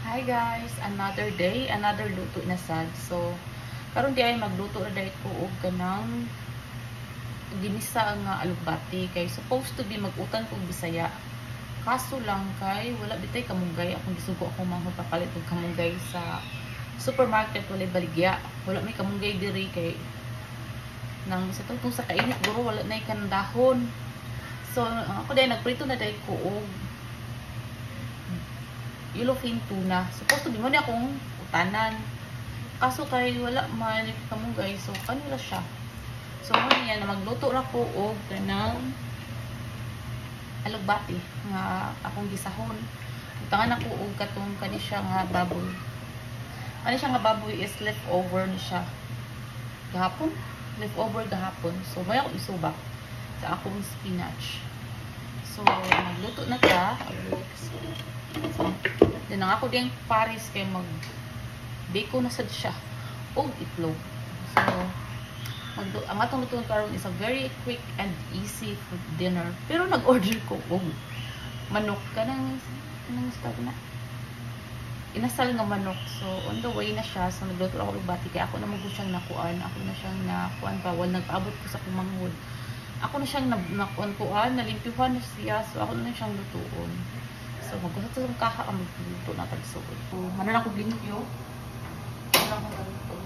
Hi guys, another day, another luto na sad. So, karon di ay magluto na dahil ko og kanang ginisa nga alugbati kay supposed to be mag-utan kog Bisaya. Kaso lang kay wala bitay kamunggay akong gisugo akong manghod papalit og kamunggay sa supermarket walay baligya. Wala may kamunggay diri kay nang sa tungtong sa kainit guro wala nay kan dahon. So, ako dahil nagprito na dahil ko og yellowfin tuna. Supposed to be mo na akong utanan. Kaso kay wala man kamunggay. So, kanila siya. So, ano yan, na magluto na ko og kanang alugbati nga akong gisahon. Utangan ako og katong kani siya nga baboy. Kani siya nga baboy is leftover ni siya. Gahapon? Leftover gahapon. So, may ako isubak sa akong spinach. So, magluto na ta. So, din ang ako diyang pares kay mag-bacon na sad siya og itlog. So, ang atong luto karon is a very quick and easy food dinner. Pero nag-order ko og manok kanang start na. Inasal nga manok. So, on the way na siya. So, nagluto ako og bati kay ako na magud siyang nakuan. Ako na siyang nakuan pa wal nag-abot ko sa kumanghod. Ako na siyang nakuan, nalimpyuhan na siya. So, ako na siyang lutuon. So, magusap sa kaha ang magluto na tagsuod. So, mana na ko limpyo. Mana na ko luto.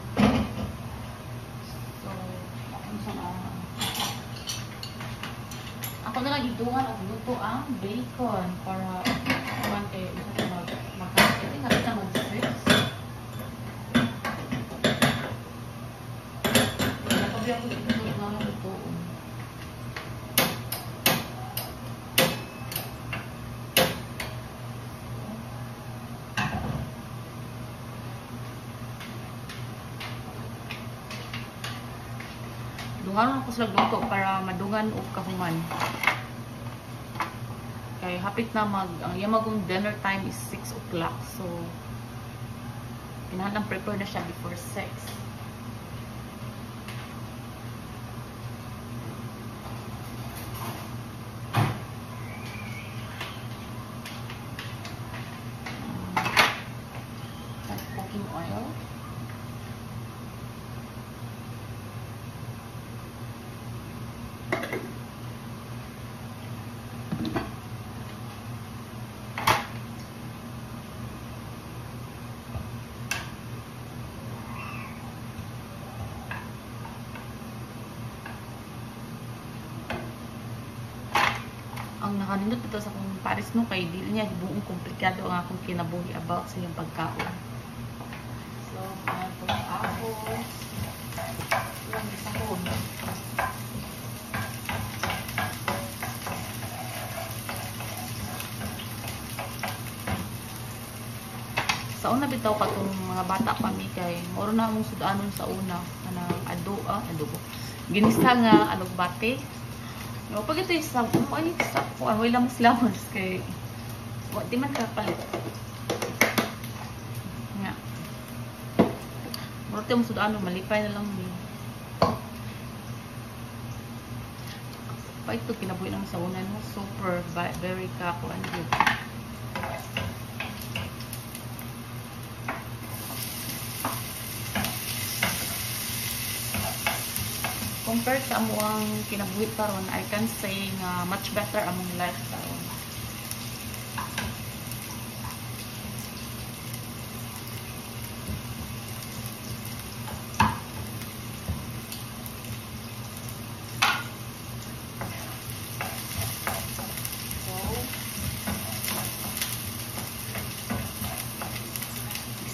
So, ako na lang idungan ang luto ang bacon para kuman kayo isa sa magkakit. Nga kita mag-strips. Napabili ako dito ng lutoon. Dungan ako sa luto para madungan o kahuman. Kaya hapit na ang yamagong dinner time is 6 o'clock. So, kinahanang prepare na siya before 6. Cooking oil. Ang nakanindot dito sa akong pares no kay dili niya buong komplikado ang akong kinabuhi about sa iyang pagkaon. So, ako lang isahon. Sa una bitaw katong mga bata kami kay moro na among sudanon sa una kanang adobo. Ginisa nga alugbati. No, pag ito isa, kumain sa wala mas lamas kay di man kapalit. Nga. Moro tayo sudanon malipay na lang ni. Pa ito kinabuhi ng sa una no, super very kakuan good. Compared sa amuang kinabuhi karon, I can say nga much better among life karon.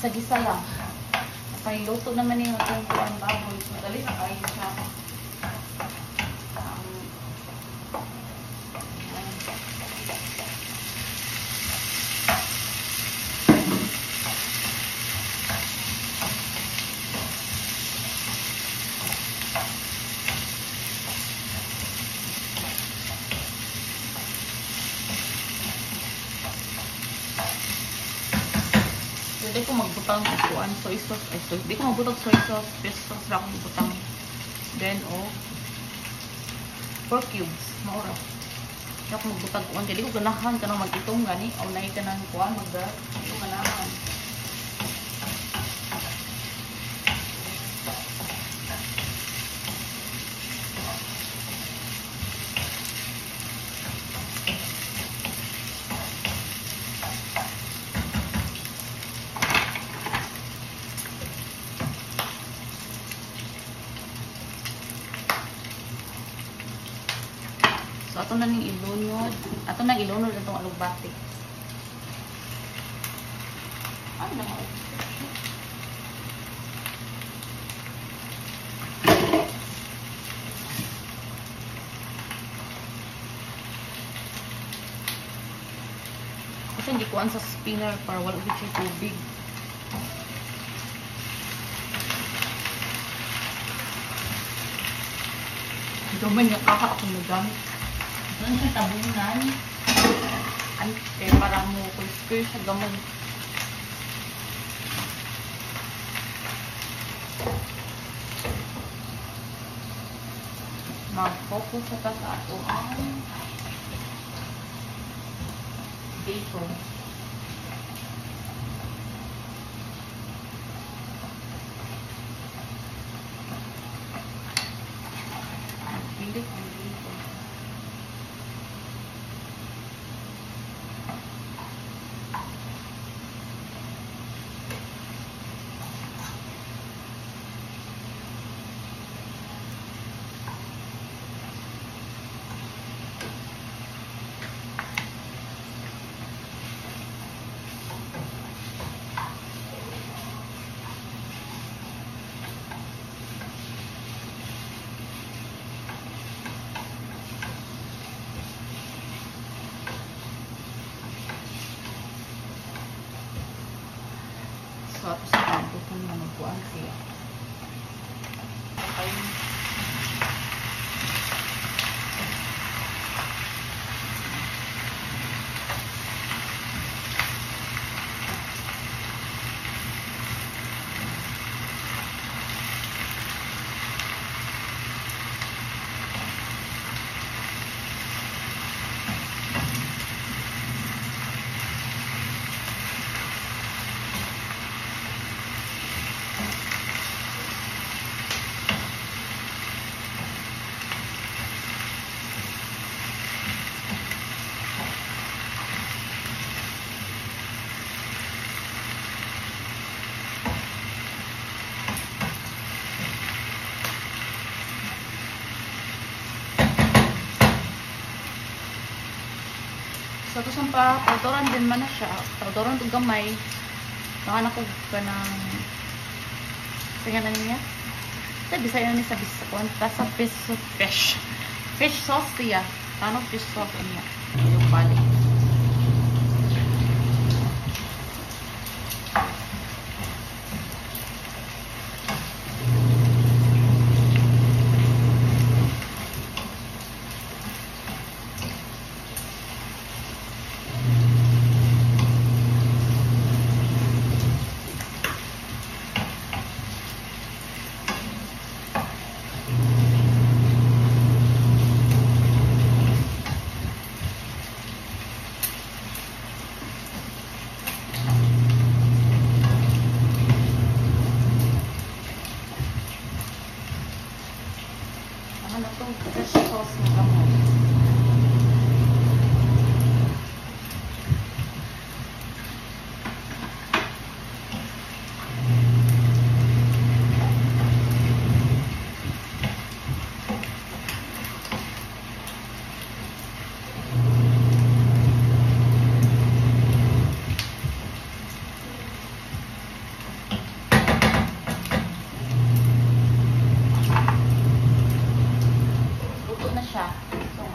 So, gisa lang. Pailuto naman yung atong kuan baboy. So, dali na kayo siya. Hindi ko magbutang kuan soy sauce. Hindi ko magbutang soy sauce. Fish sauce lang akong butang. Then, pork cubes. Maura. Hindi ako magbutang kuan. Jadi ko ganahan ka nang mag-itong gani. O na ka nang kuan. Hindi ko ganahan. ato na ning ilunod. Ato na ilunod itong alugbati. Ay, naman. Kasi hindi ko sa spinner para wala ko siya tubig. Gamay nga kaka ako nagamit. Ito na siya tabunan. Ay, para mo kuliskir siya gamay. Mag-focus sa ato ang bacon. Pilit ang bacon. So, ato sa kanto kung magkuhan siya. Okay. So, ito siyang pautoran din man na siya. Pautoran ito gamay. Baka na ko ka ng tingnan niya. Ito, bisaya na niya sa bisakon. Tapos sa fish. Fish sauce siya. Tanong fish sauce niya. Yung balik. Ano itong fish sauce na gamay. So,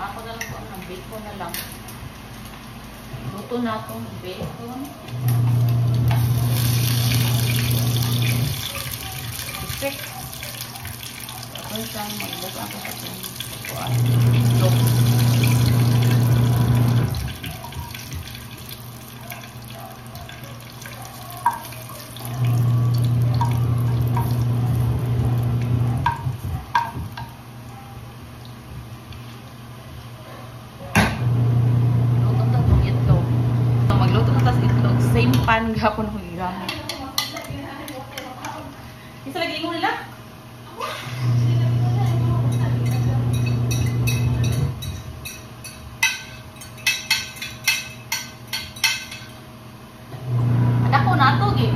ako na lang po ang bacon na lang. Luto na itong bacon. Isik. Ito siyang magluto ako sa itong itlog. Same pan gapon ako gigamit. Isa lagi ingon nila? Anak ko na to gi.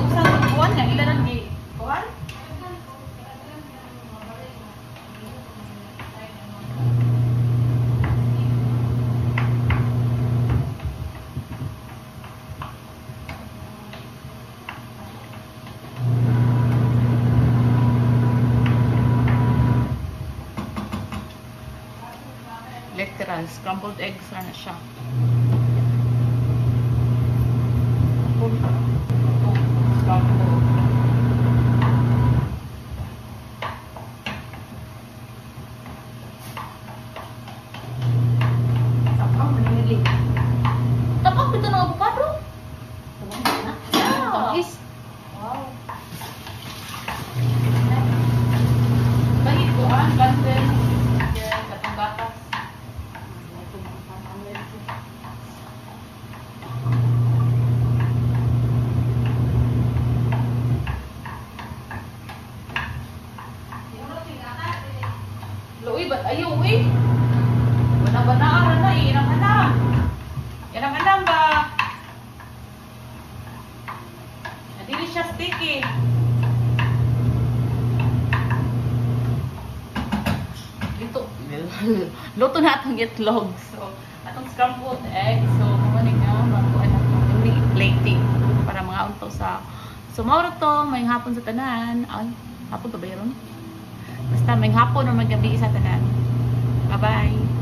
Usa sa buwan nga ila nang gi. Kuan? Scrambled eggs na siya. Scrambled. Tapang manili. Tapos ito ng avocado. Tapis. Wow. Bahit ko bundle. Yes, atong gatas. Loy, ba't ayaw eh? Banang-banaan na eh. Inang anam. Inang anam ba? Nadili siya sticky. Dito. Luto na atong itlog. So, atong scrambled egg. So, kumanig nga. Magkuhan na itong plating. Para mga unto sa... So, mauro to. May hapon sa tanan. Ay, hapon to ba yun? Basta may hapon o magabi sa tanan. Bye-bye.